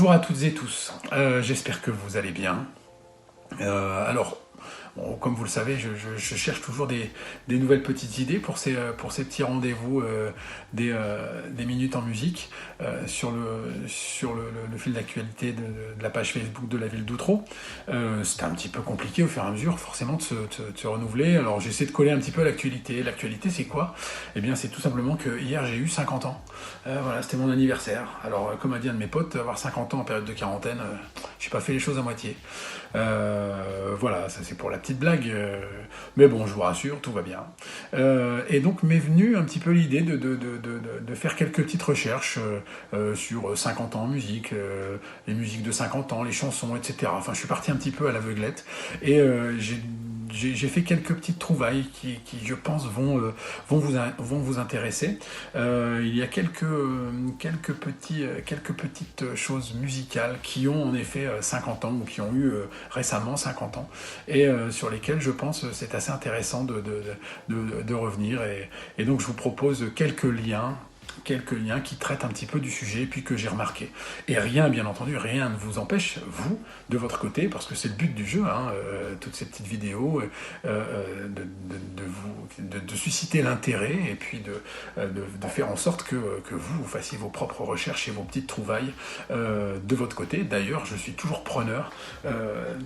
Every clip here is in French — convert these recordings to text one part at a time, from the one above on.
Bonjour à toutes et tous, j'espère que vous allez bien. Alors, bon, comme vous le savez, je cherche toujours des nouvelles petites idées pour ces petits rendez-vous des minutes en musique sur le fil d'actualité de la page Facebook de la ville d'Outreau. C'était un petit peu compliqué au fur et à mesure, forcément, de se renouveler. Alors j'essaie de coller un petit peu à l'actualité. L'actualité, c'est quoi? Eh bien, c'est tout simplement que hier, j'ai eu 50 ans. Voilà, c'était mon anniversaire. Alors, comme a dit un de mes potes, avoir 50 ans en période de quarantaine, j'ai pas fait les choses à moitié. Voilà, ça c'est pour la petite blague, mais bon, je vous rassure, tout va bien. Et donc m'est venue un petit peu l'idée de faire quelques petites recherches sur 50 ans en musique, les musiques de 50 ans, les chansons, etc. Enfin, je suis parti un petit peu à l'aveuglette, et j'ai fait quelques petites trouvailles qui je pense, vont vous intéresser. Il y a quelques petites choses musicales qui ont en effet 50 ans, ou qui ont eu récemment 50 ans, et sur lesquelles je pense c'est assez intéressant de revenir. Et donc je vous propose quelques liens qui traitent un petit peu du sujet, puis que j'ai remarqué. Et rien, bien entendu, rien ne vous empêche, vous, de votre côté, parce que c'est le but du jeu, hein, toutes ces petites vidéos, de susciter l'intérêt, et puis de faire en sorte que vous fassiez vos propres recherches et vos petites trouvailles de votre côté. D'ailleurs, je suis toujours preneur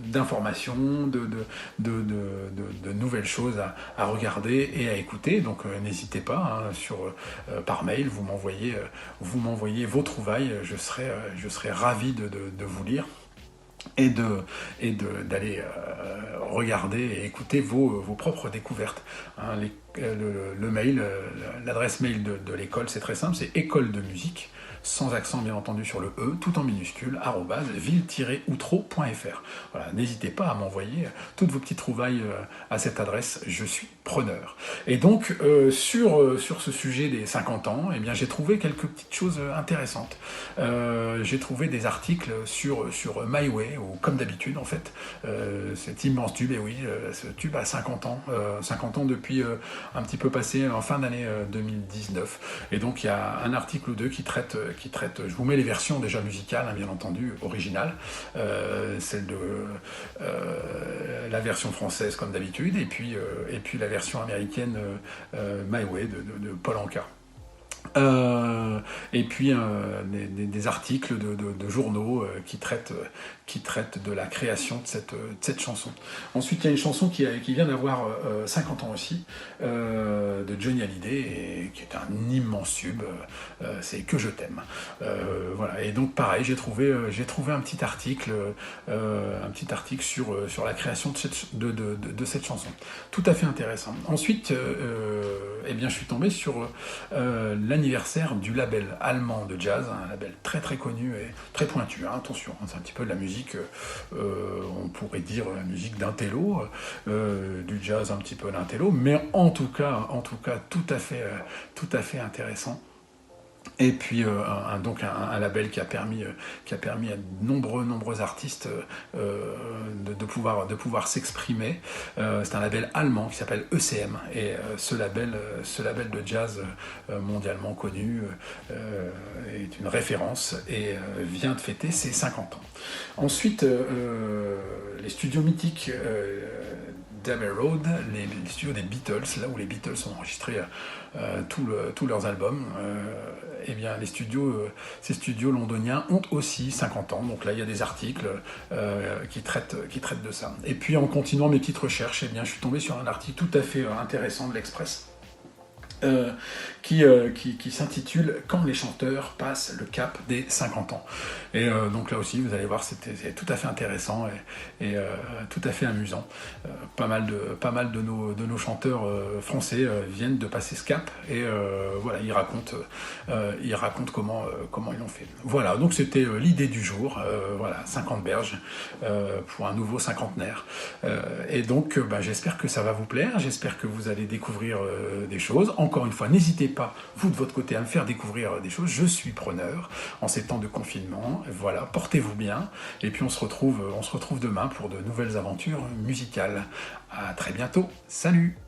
d'informations, de nouvelles choses à regarder et à écouter, donc n'hésitez pas, hein, par mail, vous m'envoyez vos trouvailles, je serai ravi de vous lire et d'aller regarder et écouter vos propres découvertes. Hein, le mail, l'adresse mail de l'école, c'est très simple, c'est école de musique, sans accent bien entendu sur le E, tout en minuscule, @ville-outreau.fr. Voilà, n'hésitez pas à m'envoyer toutes vos petites trouvailles à cette adresse, je suis preneur. Et donc, sur ce sujet des 50 ans, eh bien, j'ai trouvé quelques petites choses intéressantes. J'ai trouvé des articles sur My Way, ou comme d'habitude en fait, cet immense tube, et oui, ce tube a 50 ans, 50 ans depuis un petit peu passé en fin d'année 2019. Et donc il y a un article ou deux qui traite, je vous mets les versions déjà musicales, hein, bien entendu, originales, celle de la version française comme d'habitude, et puis la version américaine My Way de Paul Anka. Et puis des articles de journaux qui traitent de la création de cette chanson. Ensuite, il y a une chanson qui vient d'avoir 50 ans aussi, de Johnny Hallyday, et qui est un immense tube, c'est Que je t'aime. Voilà. Et donc pareil, j'ai trouvé un petit article sur la création de cette chanson. Tout à fait intéressant. Ensuite, eh bien, je suis tombé sur l'anniversaire du label allemand de jazz, un label très très connu et très pointu, hein, attention, c'est un petit peu de la musique, on pourrait dire la musique d'intello, du jazz un petit peu d'intello, mais en tout cas tout à fait intéressant. Et puis donc un label qui a permis à de nombreux artistes de pouvoir s'exprimer. C'est un label allemand qui s'appelle ECM, et ce label de jazz mondialement connu est une référence et vient de fêter ses 50 ans. Ensuite, les studios mythiques d'Abbey Road, les studios des Beatles, là où les Beatles ont enregistré tous leurs albums, eh bien ces studios londoniens ont aussi 50 ans, donc là il y a des articles qui traitent de ça. Et puis en continuant mes petites recherches, eh bien, je suis tombé sur un article tout à fait intéressant de l'Express, qui s'intitule « Quand les chanteurs passent le cap des 50 ans ». Et donc là aussi, vous allez voir, c'est tout à fait intéressant et tout à fait amusant. Pas mal de nos chanteurs français viennent de passer ce cap, et voilà, ils racontent comment ils l'ont fait. Voilà, donc c'était l'idée du jour, voilà, 50 berges pour un nouveau cinquantenaire. Et donc, j'espère que ça va vous plaire, j'espère que vous allez découvrir des choses. Encore une fois, n'hésitez pas, vous de votre côté, à me faire découvrir des choses. Je suis preneur en ces temps de confinement. Voilà, portez-vous bien. Et puis on se retrouve demain pour de nouvelles aventures musicales. À très bientôt. Salut!